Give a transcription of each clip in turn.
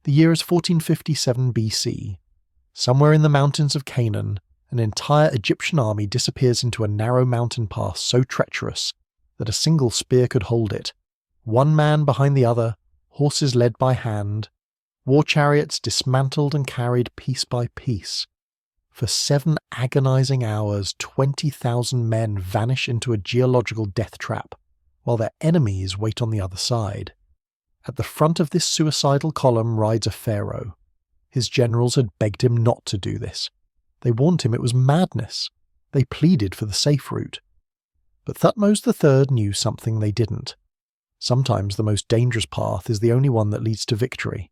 The year is 1457 BC. Somewhere in the mountains of Canaan, an entire Egyptian army disappears into a narrow mountain pass so treacherous that a single spear could hold it. One man behind the other, horses led by hand, war chariots dismantled and carried piece by piece. For 7 agonizing hours, 20,000 men vanish into a geological death trap, while their enemies wait on the other side. At the front of this suicidal column rides a pharaoh. His generals had begged him not to do this. They warned him it was madness. They pleaded for the safe route. But Thutmose III knew something they didn't. Sometimes the most dangerous path is the only one that leads to victory.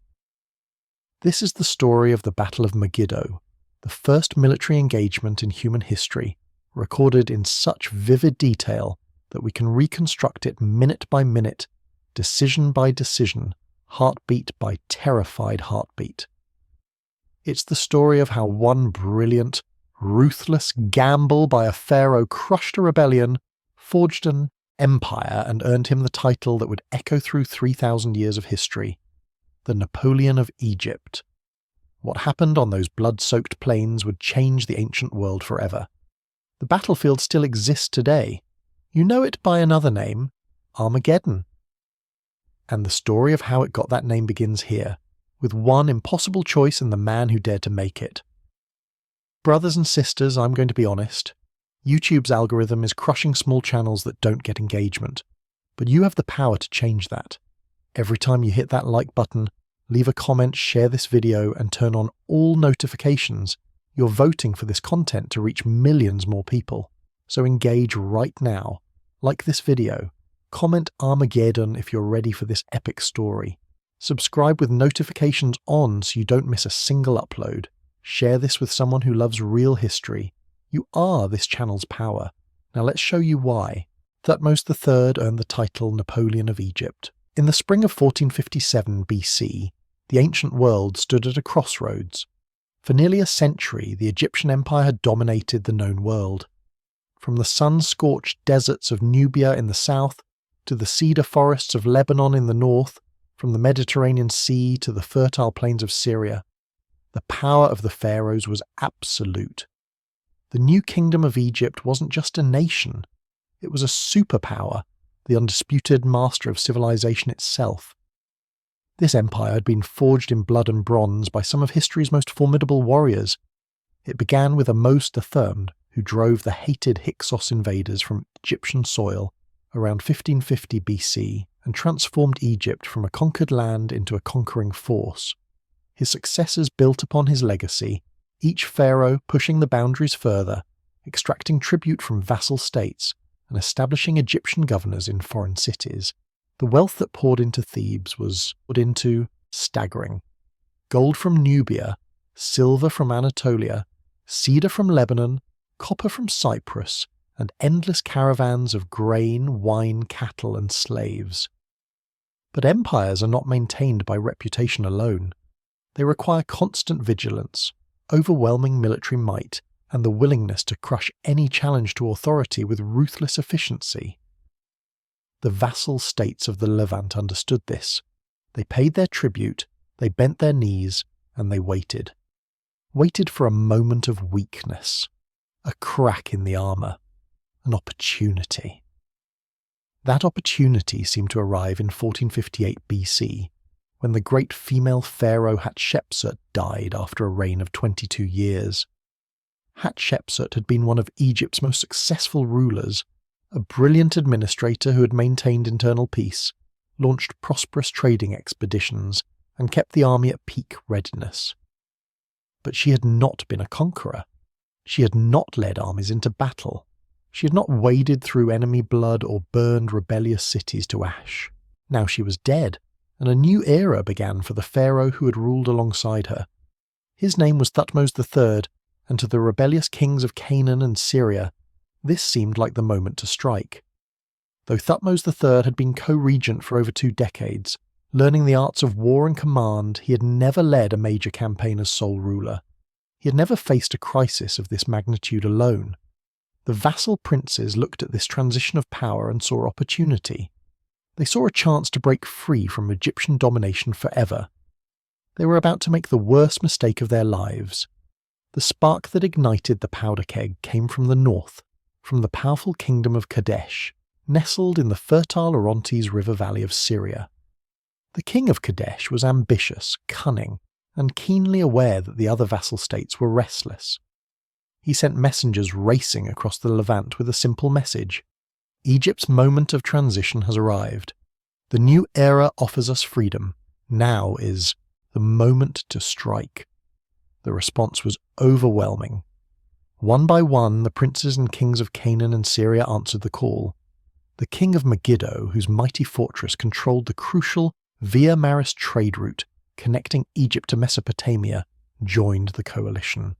This is the story of the Battle of Megiddo, the first military engagement in human history, recorded in such vivid detail that we can reconstruct it minute by minute, decision by decision, heartbeat by terrified heartbeat. It's the story of how one brilliant, ruthless gamble by a pharaoh crushed a rebellion, forged an empire, and earned him the title that would echo through 3,000 years of history, the Napoleon of Egypt. What happened on those blood-soaked plains would change the ancient world forever. The battlefield still exists today. You know it by another name, Armageddon. And the story of how it got that name begins here, with one impossible choice and the man who dared to make it. Brothers and sisters, I'm going to be honest. YouTube's algorithm is crushing small channels that don't get engagement, but you have the power to change that. Every time you hit that like button, leave a comment, share this video, and turn on all notifications, you're voting for this content to reach millions more people. So engage right now. Like this video. Comment Armageddon if you're ready for this epic story. Subscribe with notifications on so you don't miss a single upload. Share this with someone who loves real history. You are this channel's power. Now let's show you why. Thutmose III earned the title Napoleon of Egypt. In the spring of 1457 BC, the ancient world stood at a crossroads. For nearly a century, the Egyptian Empire had dominated the known world. From the sun-scorched deserts of Nubia in the south, to the cedar forests of Lebanon in the north, from the Mediterranean Sea to the fertile plains of Syria, the power of the pharaohs was absolute. The new kingdom of Egypt wasn't just a nation, it was a superpower, the undisputed master of civilization itself. This empire had been forged in blood and bronze by some of history's most formidable warriors. It began with Thutmose III, who drove the hated Hyksos invaders from Egyptian soil around 1550 BC and transformed Egypt from a conquered land into a conquering force. His successors built upon his legacy, each pharaoh pushing the boundaries further, extracting tribute from vassal states, and establishing Egyptian governors in foreign cities. The wealth that poured into Thebes was poured into staggering. Gold from Nubia, silver from Anatolia, cedar from Lebanon, copper from Cyprus, and endless caravans of grain, wine, cattle, and slaves. But empires are not maintained by reputation alone. They require constant vigilance, overwhelming military might, and the willingness to crush any challenge to authority with ruthless efficiency. The vassal states of the Levant understood this. They paid their tribute, they bent their knees, and they waited. Waited for a moment of weakness, a crack in the armour, an opportunity. That opportunity seemed to arrive in 1458 BC, when the great female pharaoh Hatshepsut died after a reign of 22 years. Hatshepsut had been one of Egypt's most successful rulers, a brilliant administrator who had maintained internal peace, launched prosperous trading expeditions, and kept the army at peak readiness. But she had not been a conqueror. She had not led armies into battle. She had not waded through enemy blood or burned rebellious cities to ash. Now she was dead, and a new era began for the pharaoh who had ruled alongside her. His name was Thutmose III, and to the rebellious kings of Canaan and Syria, this seemed like the moment to strike. Though Thutmose III had been co-regent for over 2 decades, learning the arts of war and command, he had never led a major campaign as sole ruler. He had never faced a crisis of this magnitude alone. The vassal princes looked at this transition of power and saw opportunity. They saw a chance to break free from Egyptian domination forever. They were about to make the worst mistake of their lives. The spark that ignited the powder keg came from the north, from the powerful kingdom of Kadesh, nestled in the fertile Orontes River valley of Syria. The king of Kadesh was ambitious, cunning, and keenly aware that the other vassal states were restless. He sent messengers racing across the Levant with a simple message: Egypt's moment of transition has arrived. The new era offers us freedom. Now is the moment to strike. The response was overwhelming. One by one, the princes and kings of Canaan and Syria answered the call. The king of Megiddo, whose mighty fortress controlled the crucial Via Maris trade route connecting Egypt to Mesopotamia, joined the coalition.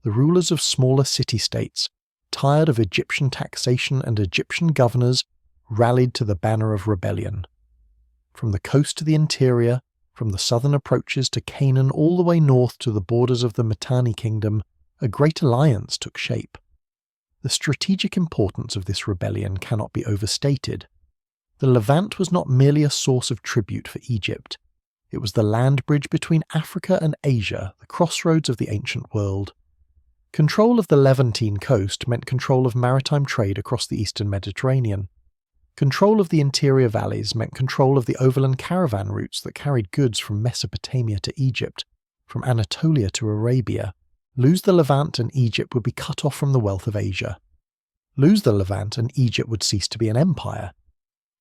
The rulers of smaller city-states, tired of Egyptian taxation and Egyptian governors, rallied to the banner of rebellion. From the coast to the interior, from the southern approaches to Canaan all the way north to the borders of the Mitanni kingdom, a great alliance took shape. The strategic importance of this rebellion cannot be overstated. The Levant was not merely a source of tribute for Egypt. It was the land bridge between Africa and Asia, the crossroads of the ancient world. Control of the Levantine coast meant control of maritime trade across the eastern Mediterranean. Control of the interior valleys meant control of the overland caravan routes that carried goods from Mesopotamia to Egypt, from Anatolia to Arabia. Lose the Levant and Egypt would be cut off from the wealth of Asia. Lose the Levant and Egypt would cease to be an empire.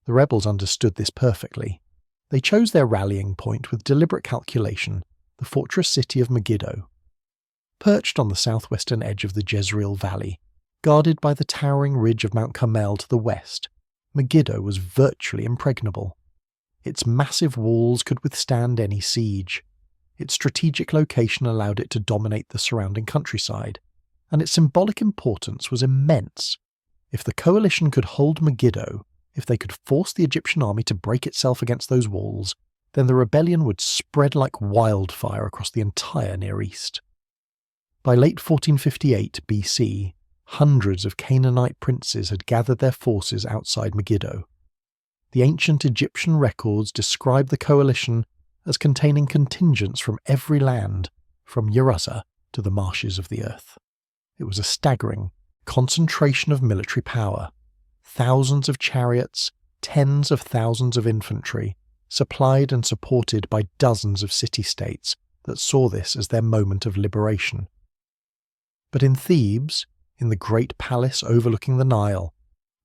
The rebels understood this perfectly. They chose their rallying point with deliberate calculation, the fortress city of Megiddo. Perched on the southwestern edge of the Jezreel Valley, guarded by the towering ridge of Mount Carmel to the west, Megiddo was virtually impregnable. Its massive walls could withstand any siege. Its strategic location allowed it to dominate the surrounding countryside, and its symbolic importance was immense. If the coalition could hold Megiddo, if they could force the Egyptian army to break itself against those walls, then the rebellion would spread like wildfire across the entire Near East. By late 1458 BC, hundreds of Canaanite princes had gathered their forces outside Megiddo. The ancient Egyptian records describe the coalition as containing contingents from every land, from Uraza to the marshes of the earth. It was a staggering concentration of military power. Thousands of chariots, tens of thousands of infantry, supplied and supported by dozens of city-states that saw this as their moment of liberation. But in Thebes, in the great palace overlooking the Nile,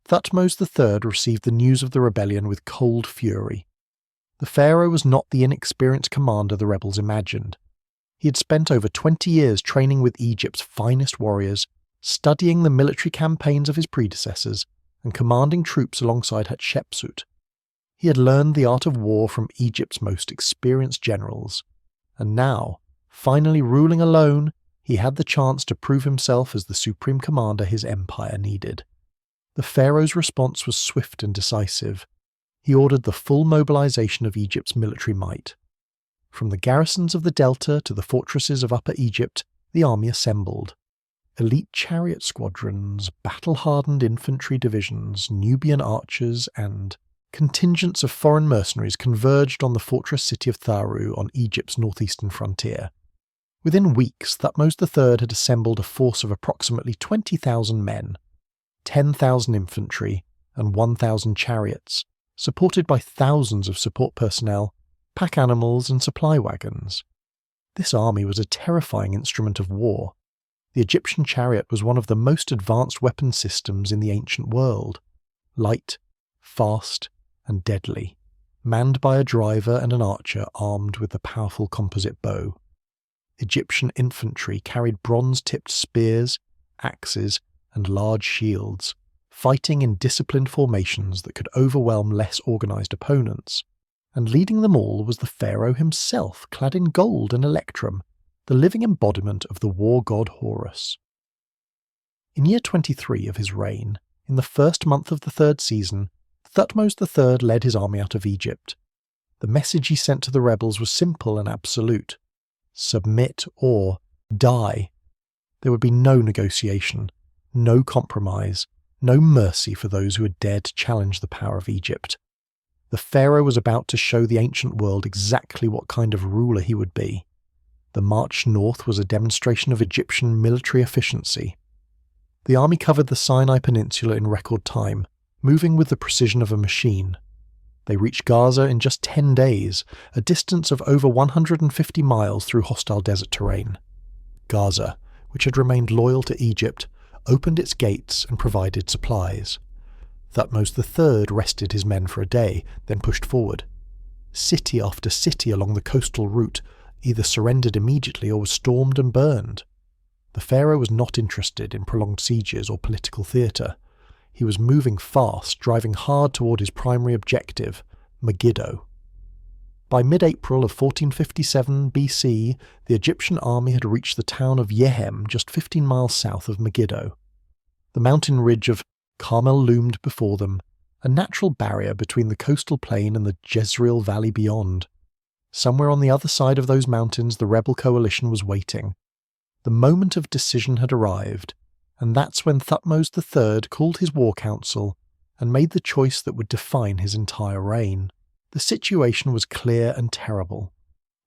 Thutmose III received the news of the rebellion with cold fury. The pharaoh was not the inexperienced commander the rebels imagined. He had spent over 20 years training with Egypt's finest warriors, studying the military campaigns of his predecessors, and commanding troops alongside Hatshepsut. He had learned the art of war from Egypt's most experienced generals, and now, finally ruling alone, he had the chance to prove himself as the supreme commander his empire needed. The pharaoh's response was swift and decisive. He ordered the full mobilization of Egypt's military might. From the garrisons of the Delta to the fortresses of Upper Egypt, the army assembled. Elite chariot squadrons, battle-hardened infantry divisions, Nubian archers, and contingents of foreign mercenaries converged on the fortress city of Tharu on Egypt's northeastern frontier. Within weeks, Thutmose III had assembled a force of approximately 20,000 men, 10,000 infantry, and 1,000 chariots, supported by thousands of support personnel, pack animals, and supply wagons. This army was a terrifying instrument of war. The Egyptian chariot was one of the most advanced weapon systems in the ancient world. Light, fast, and deadly, manned by a driver and an archer armed with the powerful composite bow. Egyptian infantry carried bronze-tipped spears, axes, and large shields, fighting in disciplined formations that could overwhelm less organized opponents. And leading them all was the pharaoh himself, clad in gold and electrum, the living embodiment of the war god Horus. In year 23 of his reign, in the first month of the third season, Thutmose III led his army out of Egypt. The message he sent to the rebels was simple and absolute: submit or die. There would be no negotiation, no compromise, no mercy for those who had dared to challenge the power of Egypt. The pharaoh was about to show the ancient world exactly what kind of ruler he would be. The march north was a demonstration of Egyptian military efficiency. The army covered the Sinai Peninsula in record time, moving with the precision of a machine. They reached Gaza in just 10 days, a distance of over 150 miles through hostile desert terrain. Gaza, which had remained loyal to Egypt, opened its gates and provided supplies. Thutmose III rested his men for a day, then pushed forward. City after city along the coastal route either surrendered immediately or was stormed and burned. The pharaoh was not interested in prolonged sieges or political theatre. He was moving fast, driving hard toward his primary objective, Megiddo. By mid-April of 1457 BC, the Egyptian army had reached the town of Yehem, just 15 miles south of Megiddo. The mountain ridge of Carmel loomed before them, a natural barrier between the coastal plain and the Jezreel Valley beyond. Somewhere on the other side of those mountains the rebel coalition was waiting. The moment of decision had arrived, and that's when Thutmose III called his war council and made the choice that would define his entire reign. The situation was clear and terrible.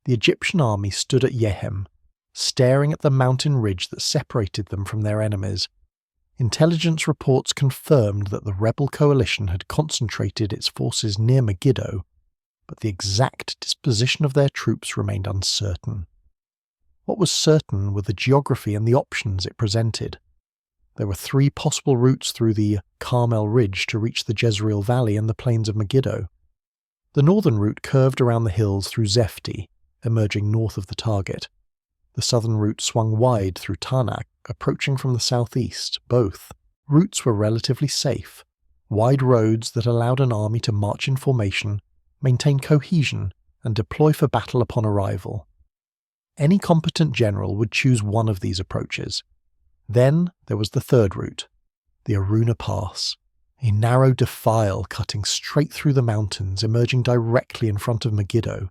The Egyptian army stood at Yehem, staring at the mountain ridge that separated them from their enemies. Intelligence reports confirmed that the rebel coalition had concentrated its forces near Megiddo, but the exact disposition of their troops remained uncertain. What was certain were the geography and the options it presented. There were 3 possible routes through the Carmel Ridge to reach the Jezreel Valley and the plains of Megiddo. The northern route curved around the hills through Zefti, emerging north of the target. The southern route swung wide through Tanakh, approaching from the southeast. Both routes were relatively safe, wide roads that allowed an army to march in formation, maintain cohesion, and deploy for battle upon arrival. Any competent general would choose one of these approaches. Then there was the third route, the Aruna Pass, a narrow defile cutting straight through the mountains, emerging directly in front of Megiddo.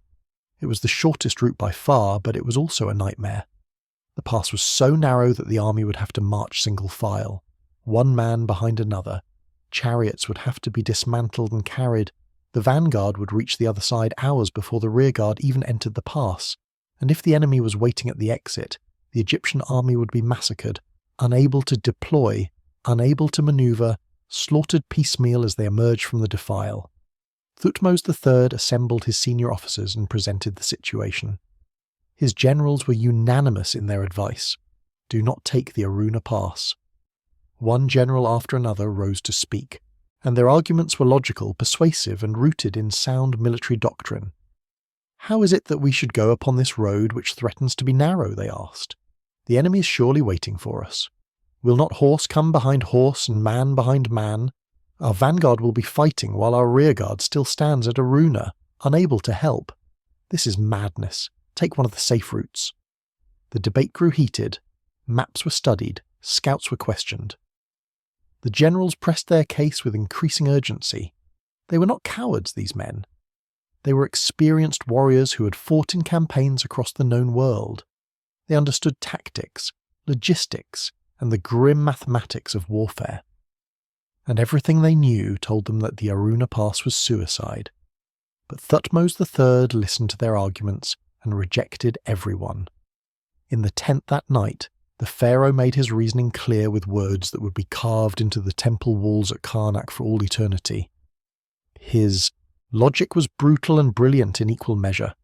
It was the shortest route by far, but it was also a nightmare. The pass was so narrow that the army would have to march single file, one man behind another. Chariots would have to be dismantled and carried. The vanguard would reach the other side hours before the rearguard even entered the pass, and if the enemy was waiting at the exit, the Egyptian army would be massacred, unable to deploy, unable to maneuver, slaughtered piecemeal as they emerged from the defile. Thutmose III assembled his senior officers and presented the situation. His generals were unanimous in their advice: do not take the Aruna Pass. One general after another rose to speak, and their arguments were logical, persuasive, and rooted in sound military doctrine. How is it that we should go upon this road which threatens to be narrow? They asked. The enemy is surely waiting for us. Will not horse come behind horse and man behind man? Our vanguard will be fighting while our rearguard still stands at Aruna, unable to help. This is madness. Take one of the safe routes. The debate grew heated. Maps were studied. Scouts were questioned. The generals pressed their case with increasing urgency. They were not cowards, these men. They were experienced warriors who had fought in campaigns across the known world. They understood tactics, logistics, and the grim mathematics of warfare. And everything they knew told them that the Aruna Pass was suicide. But Thutmose III listened to their arguments and rejected everyone. In the tent that night, the pharaoh made his reasoning clear with words that would be carved into the temple walls at Karnak for all eternity. His logic was brutal and brilliant in equal measure.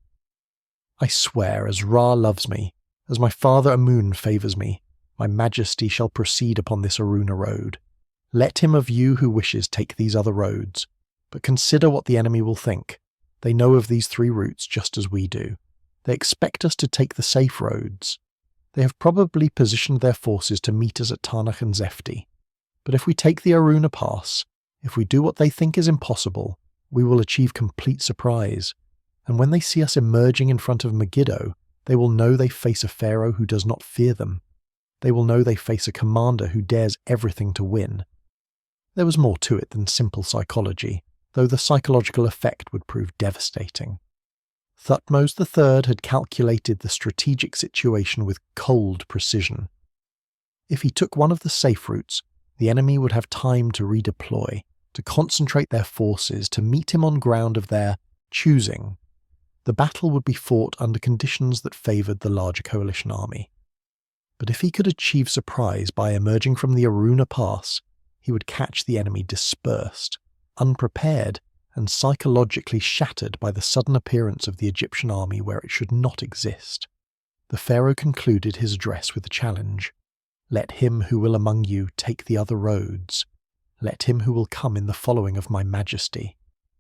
I swear, as Ra loves me, as my father Amun favours me, my majesty shall proceed upon this Aruna road. Let him of you who wishes take these other roads, but consider what the enemy will think. They know of these 3 routes just as we do. They expect us to take the safe roads. They have probably positioned their forces to meet us at Tanakh and Zefti. But if we take the Aruna Pass, if we do what they think is impossible, we will achieve complete surprise. And when they see us emerging in front of Megiddo, they will know they face a pharaoh who does not fear them. They will know they face a commander who dares everything to win. There was more to it than simple psychology, though the psychological effect would prove devastating. Thutmose III had calculated the strategic situation with cold precision. If he took one of the safe routes, the enemy would have time to redeploy, to concentrate their forces to meet him on ground of their choosing. The battle would be fought under conditions that favoured the larger coalition army. But if he could achieve surprise by emerging from the Aruna Pass, he would catch the enemy dispersed, unprepared, and psychologically shattered by the sudden appearance of the Egyptian army where it should not exist. The pharaoh concluded his address with a challenge. "Let him who will among you take the other roads. Let him who will come in the following of my majesty."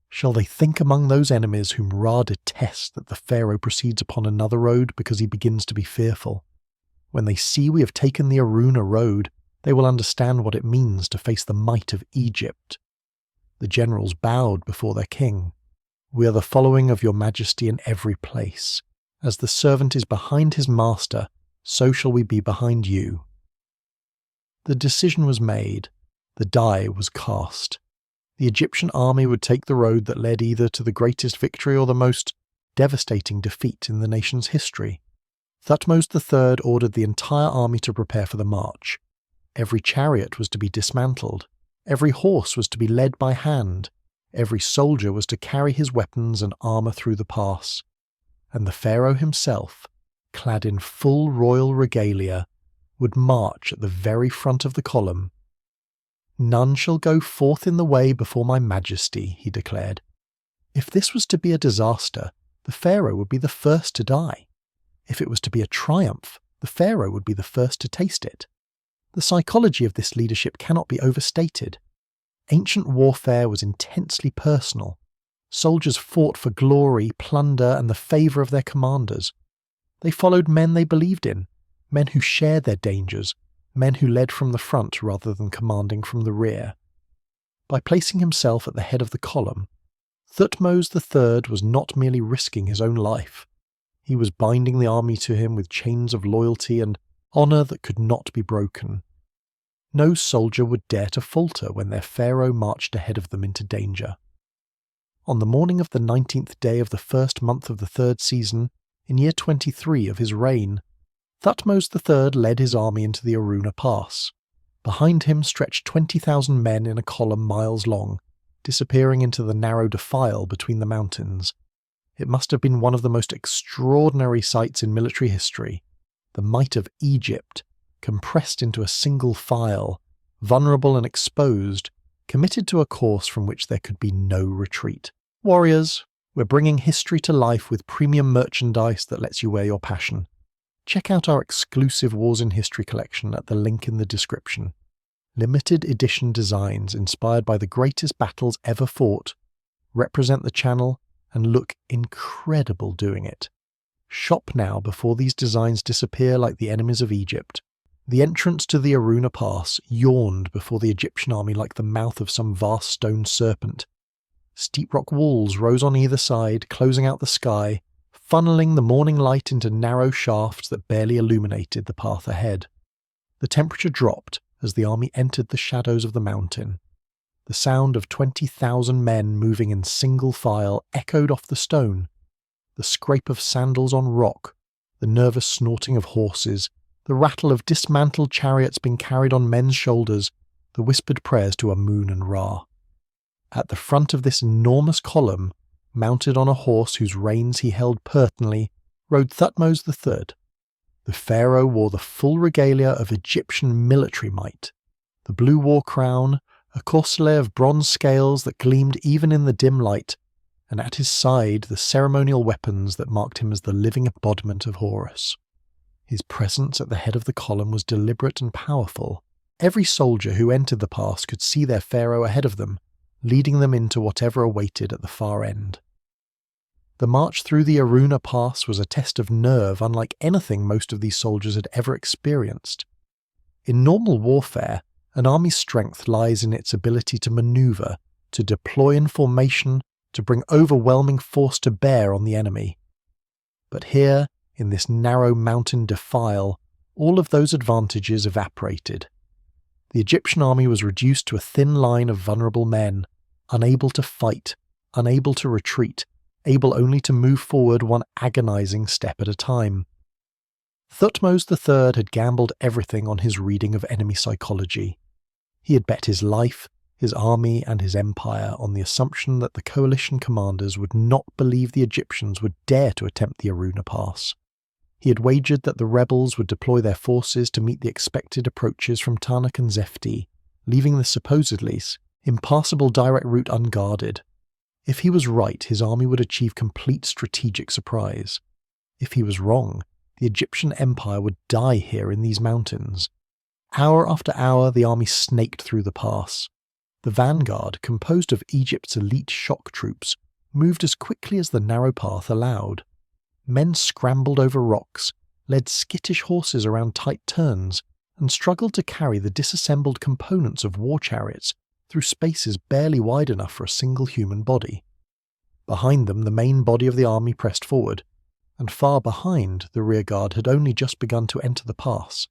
Shall they think among those enemies whom Ra detests that the pharaoh proceeds upon another road because he begins to be fearful? When they see we have taken the Aruna road, they will understand what it means to face the might of Egypt. The generals bowed before their king. "We are the following of your majesty in every place. As the servant is behind his master, so shall we be behind you." The decision was made. The die was cast. The Egyptian army would take the road that led either to the greatest victory or the most devastating defeat in the nation's history. Thutmose III ordered the entire army to prepare for the march. Every chariot was to be dismantled. Every horse was to be led by hand. Every soldier was to carry his weapons and armour through the pass. And the pharaoh himself, clad in full royal regalia, would march at the very front of the column. "None shall go forth in the way before my majesty," he declared. If this was to be a disaster, the pharaoh would be the first to die. If it was to be a triumph, the pharaoh would be the first to taste it. The psychology of this leadership cannot be overstated. Ancient warfare was intensely personal. Soldiers fought for glory, plunder, and the favour of their commanders. They followed men they believed in, men who shared their dangers, men who led from the front rather than commanding from the rear. By placing himself at the head of the column, Thutmose III was not merely risking his own life. He was binding the army to him with chains of loyalty and honour that could not be broken. No soldier would dare to falter when their pharaoh marched ahead of them into danger. On the morning of the 19th day of the first month of the third season, in year 23 of his reign, Thutmose III led his army into the Aruna Pass. Behind him stretched 20,000 men in a column miles long, disappearing into the narrow defile between the mountains. It must have been one of the most extraordinary sights in military history. The might of Egypt, compressed into a single file, vulnerable and exposed, committed to a course from which there could be no retreat. Warriors, we're bringing history to life with premium merchandise that lets you wear your passion. Check out our exclusive Wars in History collection at the link in the description. Limited edition designs inspired by the greatest battles ever fought represent the channel and look incredible doing it. Shop now before these designs disappear like the enemies of Egypt. The entrance to the Aruna Pass yawned before the Egyptian army like the mouth of some vast stone serpent. Steep rock walls rose on either side, closing out the sky, funneling the morning light into narrow shafts that barely illuminated the path ahead. The temperature dropped as the army entered the shadows of the mountain. The sound of 20,000 men moving in single file echoed off the stone. The scrape of sandals on rock, the nervous snorting of horses, the rattle of dismantled chariots being carried on men's shoulders, the whispered prayers to Amun and Ra. At the front of this enormous column, mounted on a horse whose reins he held pertly, rode Thutmose III. The pharaoh wore the full regalia of Egyptian military might, the blue war crown, a corselet of bronze scales that gleamed even in the dim light, and at his side the ceremonial weapons that marked him as the living embodiment of Horus. His presence at the head of the column was deliberate and powerful. Every soldier who entered the pass could see their pharaoh ahead of them, leading them into whatever awaited at the far end. The march through the Aruna Pass was a test of nerve unlike anything most of these soldiers had ever experienced. In normal warfare, an army's strength lies in its ability to maneuver, to deploy in formation, to bring overwhelming force to bear on the enemy. But here, in this narrow mountain defile, all of those advantages evaporated. The Egyptian army was reduced to a thin line of vulnerable men, unable to fight, unable to retreat, able only to move forward one agonizing step at a time. Thutmose III had gambled everything on his reading of enemy psychology. He had bet his life, his army and his empire on the assumption that the coalition commanders would not believe the Egyptians would dare to attempt the Aruna Pass. He had wagered that the rebels would deploy their forces to meet the expected approaches from Tanakh and Zefti, leaving the supposedly impassable direct route unguarded. If he was right, his army would achieve complete strategic surprise. If he was wrong, the Egyptian empire would die here in these mountains. Hour after hour, the army snaked through the pass. The vanguard, composed of Egypt's elite shock troops, moved as quickly as the narrow path allowed. Men scrambled over rocks, led skittish horses around tight turns, and struggled to carry the disassembled components of war chariots through spaces barely wide enough for a single human body. Behind them, the main body of the army pressed forward, and far behind, the rearguard had only just begun to enter the pass.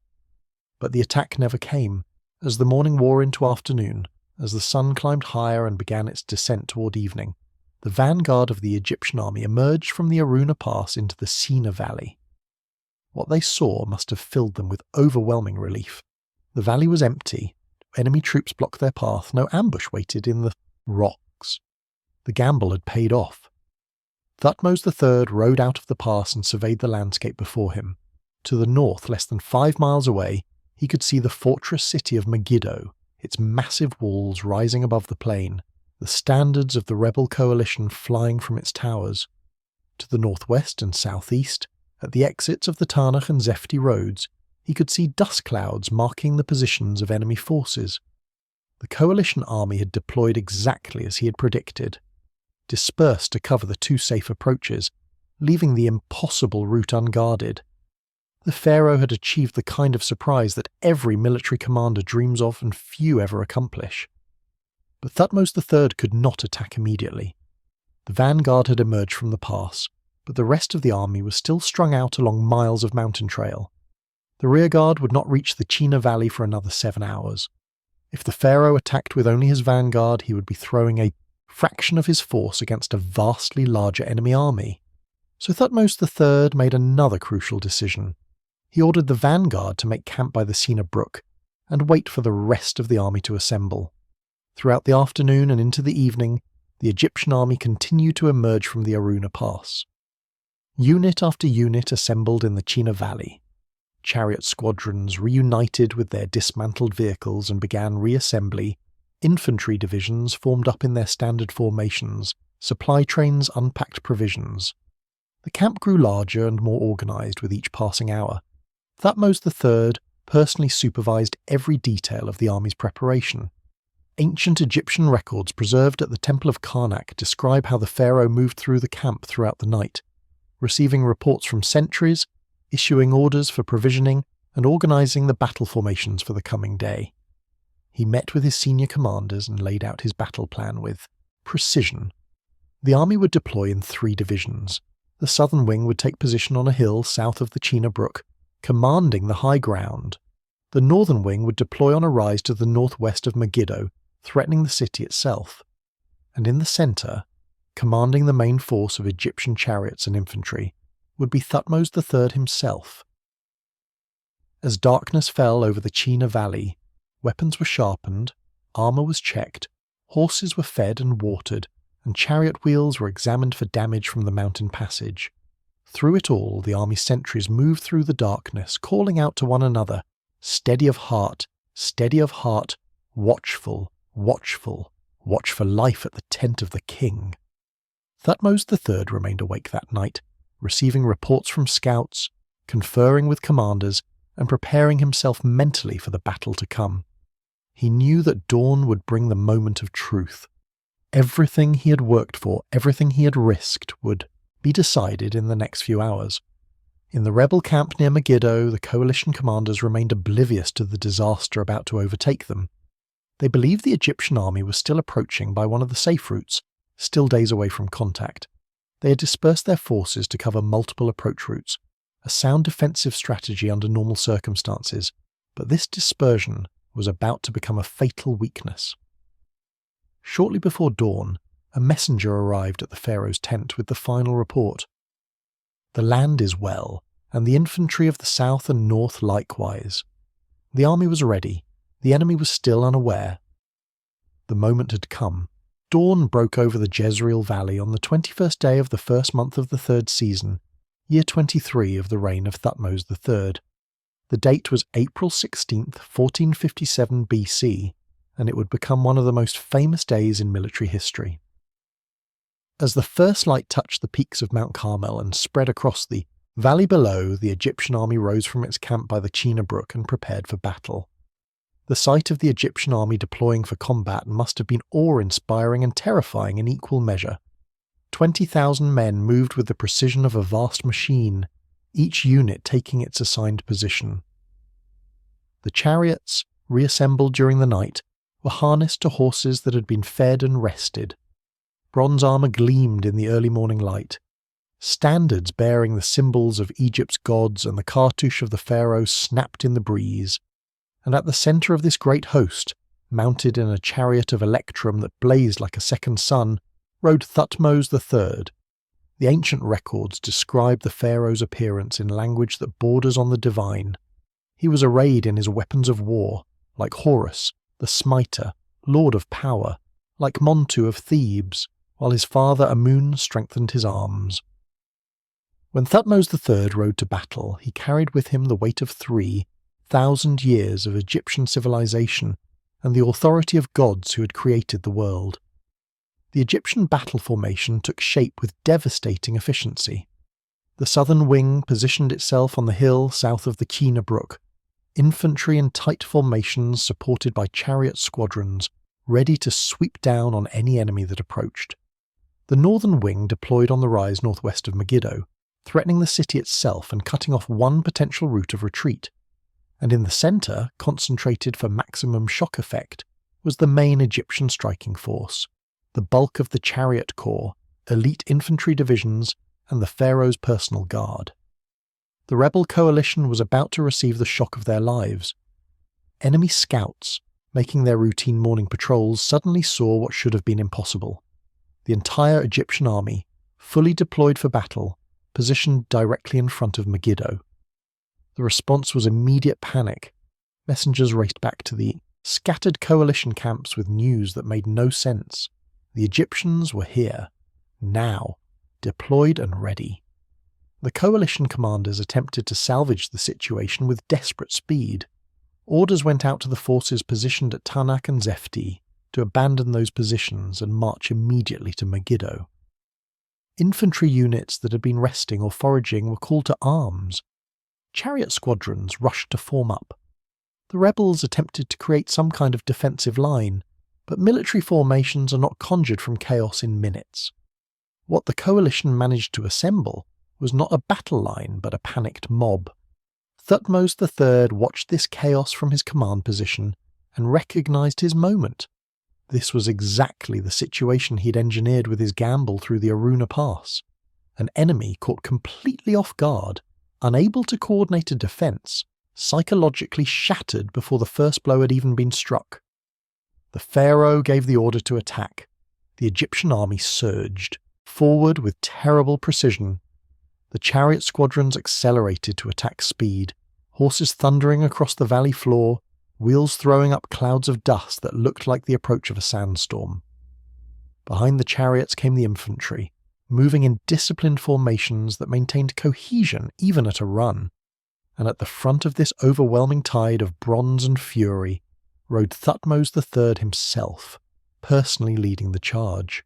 But the attack never came, as the morning wore into afternoon, as the sun climbed higher and began its descent toward evening. The vanguard of the Egyptian army emerged from the Aruna Pass into the Sina Valley. What they saw must have filled them with overwhelming relief. The valley was empty, enemy troops blocked their path, no ambush waited in the rocks. The gamble had paid off. Thutmose III rode out of the pass and surveyed the landscape before him. To the north, less than 5 miles away, he could see the fortress city of Megiddo, its massive walls rising above the plain, the standards of the rebel coalition flying from its towers. To the northwest and southeast, at the exits of the Tanakh and Zefti roads, he could see dust clouds marking the positions of enemy forces. The coalition army had deployed exactly as he had predicted, dispersed to cover the 2 safe approaches, leaving the impossible route unguarded. The Pharaoh had achieved the kind of surprise that every military commander dreams of and few ever accomplish. But Thutmose III could not attack immediately. The vanguard had emerged from the pass, but the rest of the army was still strung out along miles of mountain trail. The rearguard would not reach the China Valley for another 7 hours. If the Pharaoh attacked with only his vanguard, he would be throwing a fraction of his force against a vastly larger enemy army. So Thutmose III made another crucial decision. He ordered the vanguard to make camp by the Sina Brook and wait for the rest of the army to assemble. Throughout the afternoon and into the evening, the Egyptian army continued to emerge from the Aruna Pass. Unit after unit assembled in the China Valley. Chariot squadrons reunited with their dismantled vehicles and began reassembly. Infantry divisions formed up in their standard formations. Supply trains unpacked provisions. The camp grew larger and more organised with each passing hour. Thutmose III personally supervised every detail of the army's preparation. Ancient Egyptian records preserved at the Temple of Karnak describe how the pharaoh moved through the camp throughout the night, receiving reports from sentries, issuing orders for provisioning, and organising the battle formations for the coming day. He met with his senior commanders and laid out his battle plan with precision. The army would deploy in 3 divisions. The southern wing would take position on a hill south of the China Brook, commanding the high ground. The northern wing would deploy on a rise to the northwest of Megiddo, threatening the city itself. And in the centre, commanding the main force of Egyptian chariots and infantry, would be Thutmose III himself. As darkness fell over the China Valley, weapons were sharpened, armour was checked, horses were fed and watered, and chariot wheels were examined for damage from the mountain passage. Through it all, the army sentries moved through the darkness, calling out to one another, steady of heart, watchful, watchful, watch for life at the tent of the king. Thutmose III remained awake that night, receiving reports from scouts, conferring with commanders, and preparing himself mentally for the battle to come. He knew that dawn would bring the moment of truth. Everything he had worked for, everything he had risked, would be decided in the next few hours. In the rebel camp near Megiddo, the coalition commanders remained oblivious to the disaster about to overtake them. They believed the Egyptian army was still approaching by one of the safe routes, still days away from contact. They had dispersed their forces to cover multiple approach routes, a sound defensive strategy under normal circumstances, but this dispersion was about to become a fatal weakness. Shortly before dawn, a messenger arrived at the pharaoh's tent with the final report. The land is well, and the infantry of the south and north likewise. The army was ready. The enemy was still unaware. The moment had come. Dawn broke over the Jezreel Valley on the 21st day of the first month of the third season, year 23 of the reign of Thutmose III. The date was April 16th, 1457 BC, and it would become one of the most famous days in military history. As the first light touched the peaks of Mount Carmel and spread across the valley below, the Egyptian army rose from its camp by the Chena Brook and prepared for battle. The sight of the Egyptian army deploying for combat must have been awe-inspiring and terrifying in equal measure. 20,000 men moved with the precision of a vast machine, each unit taking its assigned position. The chariots, reassembled during the night, were harnessed to horses that had been fed and rested. Bronze armour gleamed in the early morning light. Standards bearing the symbols of Egypt's gods and the cartouche of the pharaoh snapped in the breeze. And at the centre of this great host, mounted in a chariot of electrum that blazed like a second sun, rode Thutmose III. The ancient records describe the pharaoh's appearance in language that borders on the divine. He was arrayed in his weapons of war, like Horus, the smiter, lord of power, like Montu of Thebes, while his father Amun strengthened his arms. When Thutmose III rode to battle, he carried with him the weight of 3,000 years of Egyptian civilization and the authority of gods who had created the world. The Egyptian battle formation took shape with devastating efficiency. The southern wing positioned itself on the hill south of the Chena Brook, infantry in tight formations supported by chariot squadrons, ready to sweep down on any enemy that approached. The northern wing deployed on the rise northwest of Megiddo, threatening the city itself and cutting off one potential route of retreat. And in the centre, concentrated for maximum shock effect, was the main Egyptian striking force, the bulk of the chariot corps, elite infantry divisions, and the pharaoh's personal guard. The rebel coalition was about to receive the shock of their lives. Enemy scouts, making their routine morning patrols, suddenly saw what should have been impossible. The entire Egyptian army, fully deployed for battle, positioned directly in front of Megiddo. The response was immediate panic. Messengers raced back to the scattered coalition camps with news that made no sense. The Egyptians were here, now, deployed and ready. The coalition commanders attempted to salvage the situation with desperate speed. Orders went out to the forces positioned at Tanakh and Zefti to abandon those positions and march immediately to Megiddo. Infantry units that had been resting or foraging were called to arms. Chariot squadrons rushed to form up. The rebels attempted to create some kind of defensive line, but military formations are not conjured from chaos in minutes. What the coalition managed to assemble was not a battle line but a panicked mob. Thutmose III watched this chaos from his command position and recognised his moment. This was exactly the situation he'd engineered with his gamble through the Aruna Pass. An enemy caught completely off guard, unable to coordinate a defence, psychologically shattered before the first blow had even been struck. The pharaoh gave the order to attack. The Egyptian army surged, forward with terrible precision. The chariot squadrons accelerated to attack speed, horses thundering across the valley floor, wheels throwing up clouds of dust that looked like the approach of a sandstorm. Behind the chariots came the infantry, moving in disciplined formations that maintained cohesion even at a run. And at the front of this overwhelming tide of bronze and fury rode Thutmose III himself, personally leading the charge.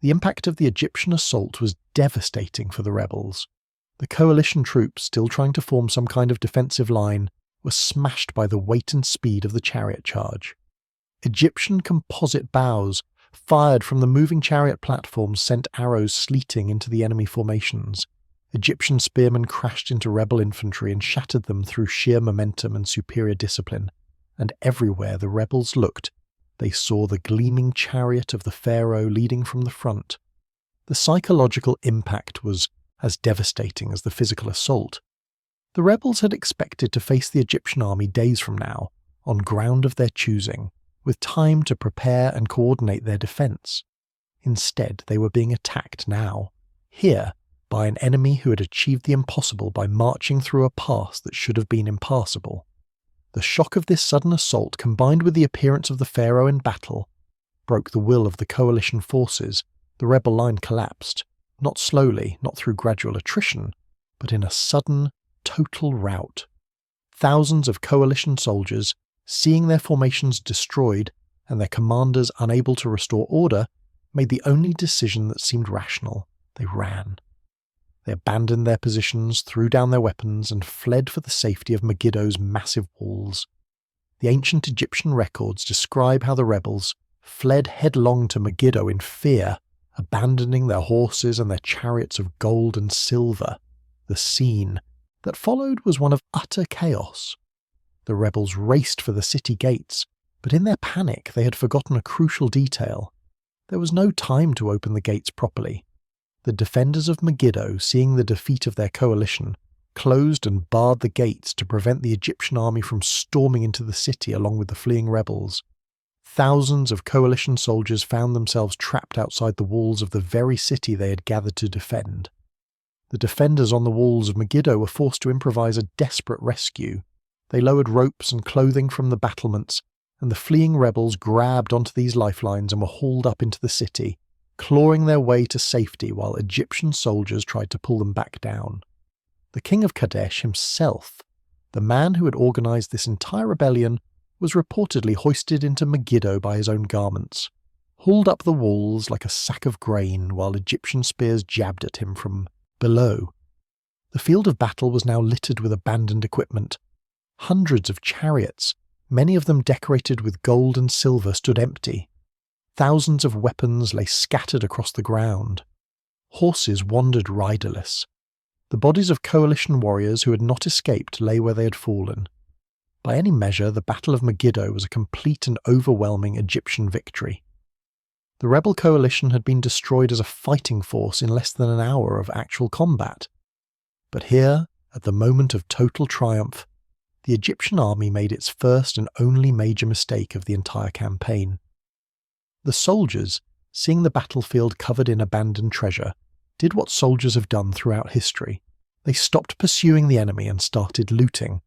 The impact of the Egyptian assault was devastating for the rebels. The coalition troops, still trying to form some kind of defensive line, were smashed by the weight and speed of the chariot charge. Egyptian composite bows, fired from the moving chariot platforms, sent arrows sleeting into the enemy formations. Egyptian spearmen crashed into rebel infantry and shattered them through sheer momentum and superior discipline. And everywhere the rebels looked, they saw the gleaming chariot of the pharaoh leading from the front. The psychological impact was as devastating as the physical assault. The rebels had expected to face the Egyptian army days from now, on ground of their choosing, with time to prepare and coordinate their defence. Instead, they were being attacked now, here, by an enemy who had achieved the impossible by marching through a pass that should have been impassable. The shock of this sudden assault, combined with the appearance of the pharaoh in battle, broke the will of the coalition forces. The rebel line collapsed, not slowly, not through gradual attrition, but in a sudden, total rout. Thousands of coalition soldiers, seeing their formations destroyed and their commanders unable to restore order, made the only decision that seemed rational. They ran. They abandoned their positions, threw down their weapons, and fled for the safety of Megiddo's massive walls. The ancient Egyptian records describe how the rebels fled headlong to Megiddo in fear, abandoning their horses and their chariots of gold and silver. The scene that followed was one of utter chaos. The rebels raced for the city gates, but in their panic they had forgotten a crucial detail. There was no time to open the gates properly. The defenders of Megiddo, seeing the defeat of their coalition, closed and barred the gates to prevent the Egyptian army from storming into the city along with the fleeing rebels. Thousands of coalition soldiers found themselves trapped outside the walls of the very city they had gathered to defend. The defenders on the walls of Megiddo were forced to improvise a desperate rescue. They lowered ropes and clothing from the battlements, and the fleeing rebels grabbed onto these lifelines and were hauled up into the city, clawing their way to safety while Egyptian soldiers tried to pull them back down. The king of Kadesh himself, the man who had organized this entire rebellion, was reportedly hoisted into Megiddo by his own garments, hauled up the walls like a sack of grain while Egyptian spears jabbed at him from below. The field of battle was now littered with abandoned equipment. Hundreds of chariots, many of them decorated with gold and silver, stood empty. Thousands of weapons lay scattered across the ground. Horses wandered riderless. The bodies of coalition warriors who had not escaped lay where they had fallen. By any measure, the Battle of Megiddo was a complete and overwhelming Egyptian victory. The rebel coalition had been destroyed as a fighting force in less than an hour of actual combat. But here, at the moment of total triumph, the Egyptian army made its first and only major mistake of the entire campaign. The soldiers, seeing the battlefield covered in abandoned treasure, did what soldiers have done throughout history. They stopped pursuing the enemy and started looting.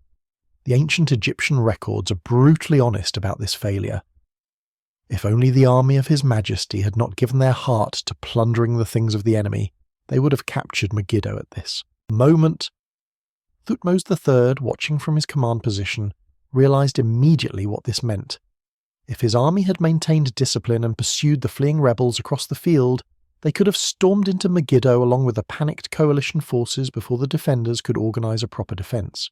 The ancient Egyptian records are brutally honest about this failure. If only the army of His Majesty had not given their heart to plundering the things of the enemy, they would have captured Megiddo at this moment. Thutmose III, watching from his command position, realized immediately what this meant. If his army had maintained discipline and pursued the fleeing rebels across the field, they could have stormed into Megiddo along with the panicked coalition forces before the defenders could organize a proper defense.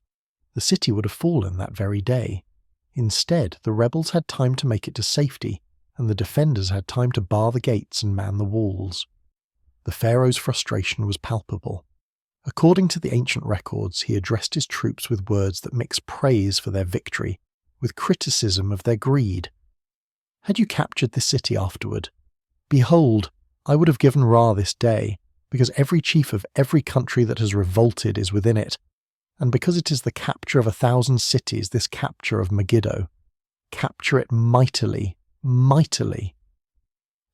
The city would have fallen that very day. Instead, the rebels had time to make it to safety, and the defenders had time to bar the gates and man the walls. The pharaoh's frustration was palpable. According to the ancient records, he addressed his troops with words that mix praise for their victory with criticism of their greed. Had you captured this city afterward? Behold, I would have given Ra this day, because every chief of every country that has revolted is within it, and because it is the capture of 1,000 cities, this capture of Megiddo. Capture it mightily, mightily.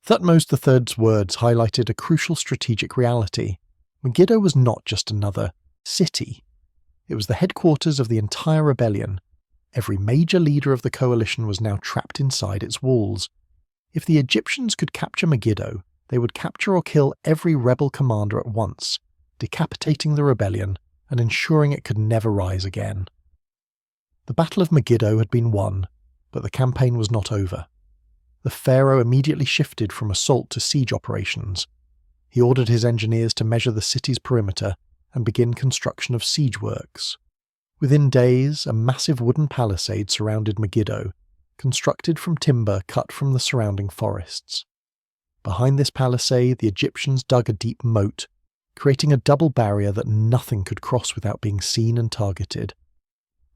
Thutmose III's words highlighted a crucial strategic reality. Megiddo was not just another city. It was the headquarters of the entire rebellion. Every major leader of the coalition was now trapped inside its walls. If the Egyptians could capture Megiddo, they would capture or kill every rebel commander at once, decapitating the rebellion and ensuring it could never rise again. The Battle of Megiddo had been won, but the campaign was not over. The pharaoh immediately shifted from assault to siege operations. He ordered his engineers to measure the city's perimeter and begin construction of siege works. Within days, a massive wooden palisade surrounded Megiddo, constructed from timber cut from the surrounding forests. Behind this palisade, the Egyptians dug a deep moat, creating a double barrier that nothing could cross without being seen and targeted.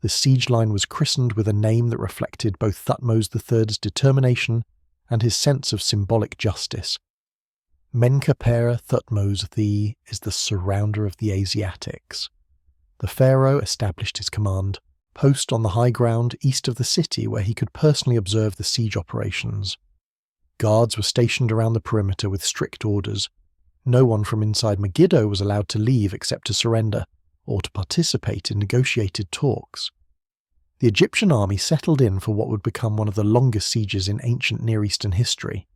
The siege line was christened with a name that reflected both Thutmose III's determination and his sense of symbolic justice. Menkaper Thutmose III is the surrounder of the Asiatics. The pharaoh established his command post on the high ground east of the city where he could personally observe the siege operations. Guards were stationed around the perimeter with strict orders. No one from inside Megiddo was allowed to leave except to surrender or to participate in negotiated talks. The Egyptian army settled in for what would become one of the longest sieges in ancient Near Eastern history.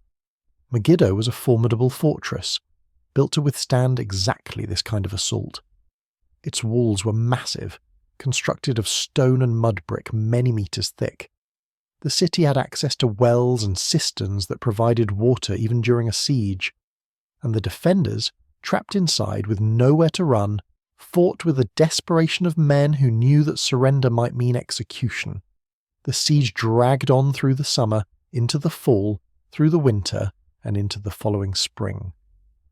Megiddo was a formidable fortress, built to withstand exactly this kind of assault. Its walls were massive, constructed of stone and mud brick many meters thick. The city had access to wells and cisterns that provided water even during a siege, and the defenders, trapped inside with nowhere to run, fought with the desperation of men who knew that surrender might mean execution. The siege dragged on through the summer, into the fall, through the winter, and into the following spring.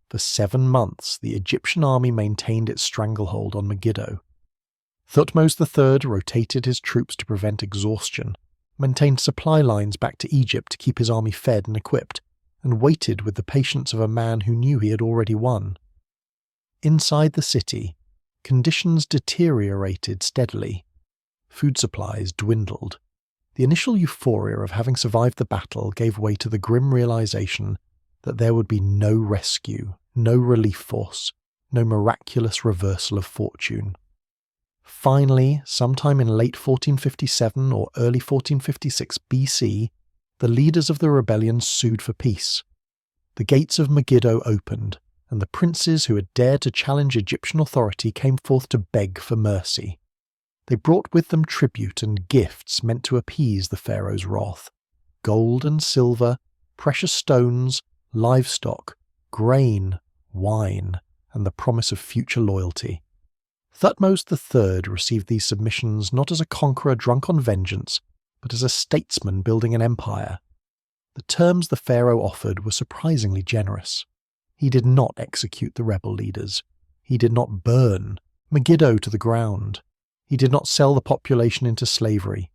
For 7 months, the Egyptian army maintained its stranglehold on Megiddo. Thutmose III rotated his troops to prevent exhaustion, maintained supply lines back to Egypt to keep his army fed and equipped, and waited with the patience of a man who knew he had already won. Inside the city, conditions deteriorated steadily. Food supplies dwindled. The initial euphoria of having survived the battle gave way to the grim realization that there would be no rescue, no relief force, no miraculous reversal of fortune. Finally, sometime in late 1457 or early 1456 BC, the leaders of the rebellion sued for peace. The gates of Megiddo opened, and the princes who had dared to challenge Egyptian authority came forth to beg for mercy. They brought with them tribute and gifts meant to appease the pharaoh's wrath: gold and silver, precious stones, livestock, grain, wine, and the promise of future loyalty. Thutmose III received these submissions not as a conqueror drunk on vengeance, but as a statesman building an empire. The terms the pharaoh offered were surprisingly generous. He did not execute the rebel leaders. He did not burn Megiddo to the ground. He did not sell the population into slavery.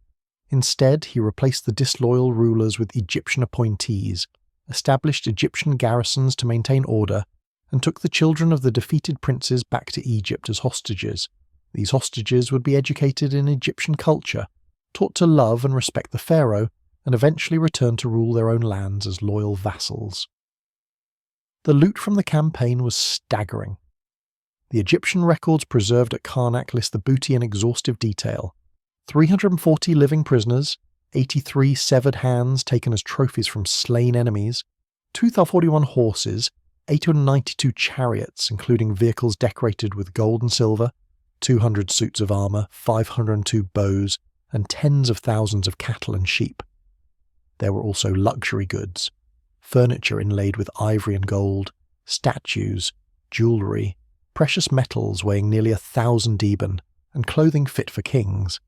Instead, he replaced the disloyal rulers with Egyptian appointees, established Egyptian garrisons to maintain order, and took the children of the defeated princes back to Egypt as hostages. These hostages would be educated in Egyptian culture, taught to love and respect the pharaoh, and eventually return to rule their own lands as loyal vassals. The loot from the campaign was staggering. The Egyptian records preserved at Karnak list the booty in exhaustive detail: 340 living prisoners, 83 severed hands taken as trophies from slain enemies, 2,041 horses, 892 chariots, including vehicles decorated with gold and silver, 200 suits of armour, 502 bows, and tens of thousands of cattle and sheep. There were also luxury goods, furniture inlaid with ivory and gold, statues, jewellery, precious metals weighing nearly 1,000 Deben, and clothing fit for kings.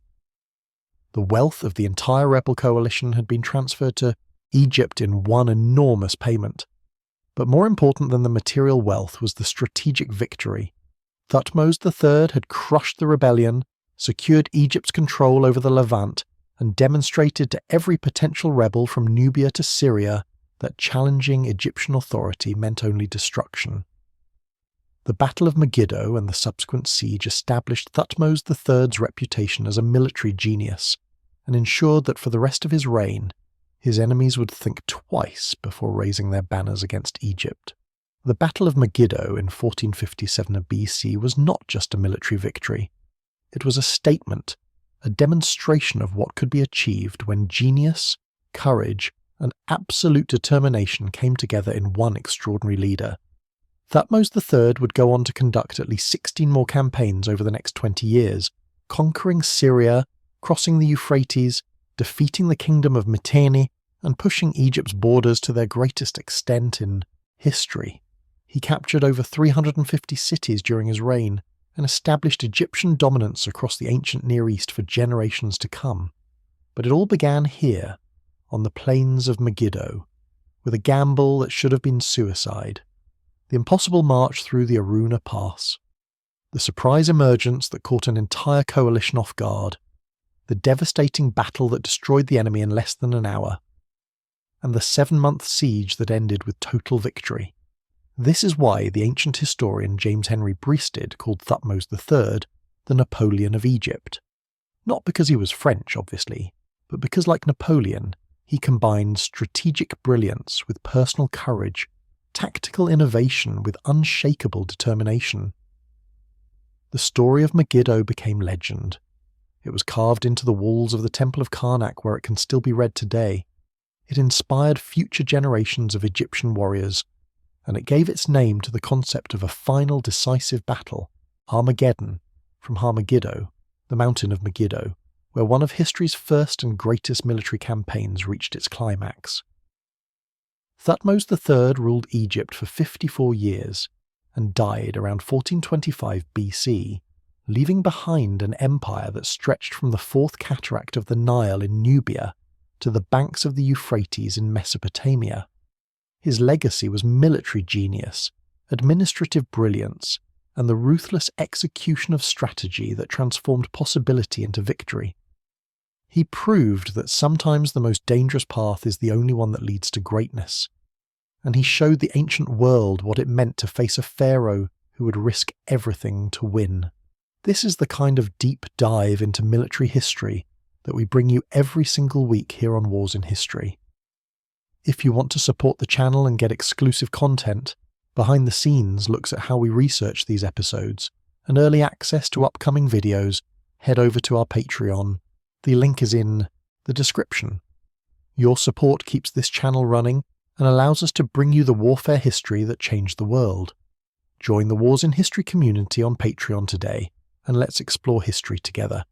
The wealth of the entire rebel coalition had been transferred to Egypt in one enormous payment. But more important than the material wealth was the strategic victory. Thutmose III had crushed the rebellion, secured Egypt's control over the Levant, and demonstrated to every potential rebel from Nubia to Syria that challenging Egyptian authority meant only destruction. The Battle of Megiddo and the subsequent siege established Thutmose III's reputation as a military genius, and ensured that for the rest of his reign, his enemies would think twice before raising their banners against Egypt. The Battle of Megiddo in 1457 BC was not just a military victory. It was a statement, a demonstration of what could be achieved when genius, courage, and absolute determination came together in one extraordinary leader. Thutmose III would go on to conduct at least 16 more campaigns over the next 20 years, conquering Syria, crossing the Euphrates, defeating the kingdom of Mitanni, and pushing Egypt's borders to their greatest extent in history. He captured over 350 cities during his reign, and established Egyptian dominance across the ancient Near East for generations to come. But it all began here, on the plains of Megiddo, with a gamble that should have been suicide: the impossible march through the Aruna Pass, the surprise emergence that caught an entire coalition off guard, the devastating battle that destroyed the enemy in less than an hour, and the 7-month siege that ended with total victory. This is why the ancient historian James Henry Breasted called Thutmose III the Napoleon of Egypt. Not because he was French, obviously, but because, like Napoleon, he combined strategic brilliance with personal courage, tactical innovation with unshakable determination. The story of Megiddo became legend. It was carved into the walls of the Temple of Karnak where it can still be read today. It inspired future generations of Egyptian warriors, and it gave its name to the concept of a final decisive battle, Armageddon, from Megiddo, the mountain of Megiddo, where one of history's first and greatest military campaigns reached its climax. Thutmose III ruled Egypt for 54 years and died around 1425 BC, leaving behind an empire that stretched from the fourth cataract of the Nile in Nubia to the banks of the Euphrates in Mesopotamia. His legacy was military genius, administrative brilliance, and the ruthless execution of strategy that transformed possibility into victory. He proved that sometimes the most dangerous path is the only one that leads to greatness, and he showed the ancient world what it meant to face a pharaoh who would risk everything to win. This is the kind of deep dive into military history that we bring you every single week here on Wars in History. If you want to support the channel and get exclusive content, Behind the Scenes looks at how we research these episodes, and early access to upcoming videos, head over to our Patreon. The link is in the description. Your support keeps this channel running and allows us to bring you the warfare history that changed the world. Join the Wars in History community on Patreon today, and let's explore history together.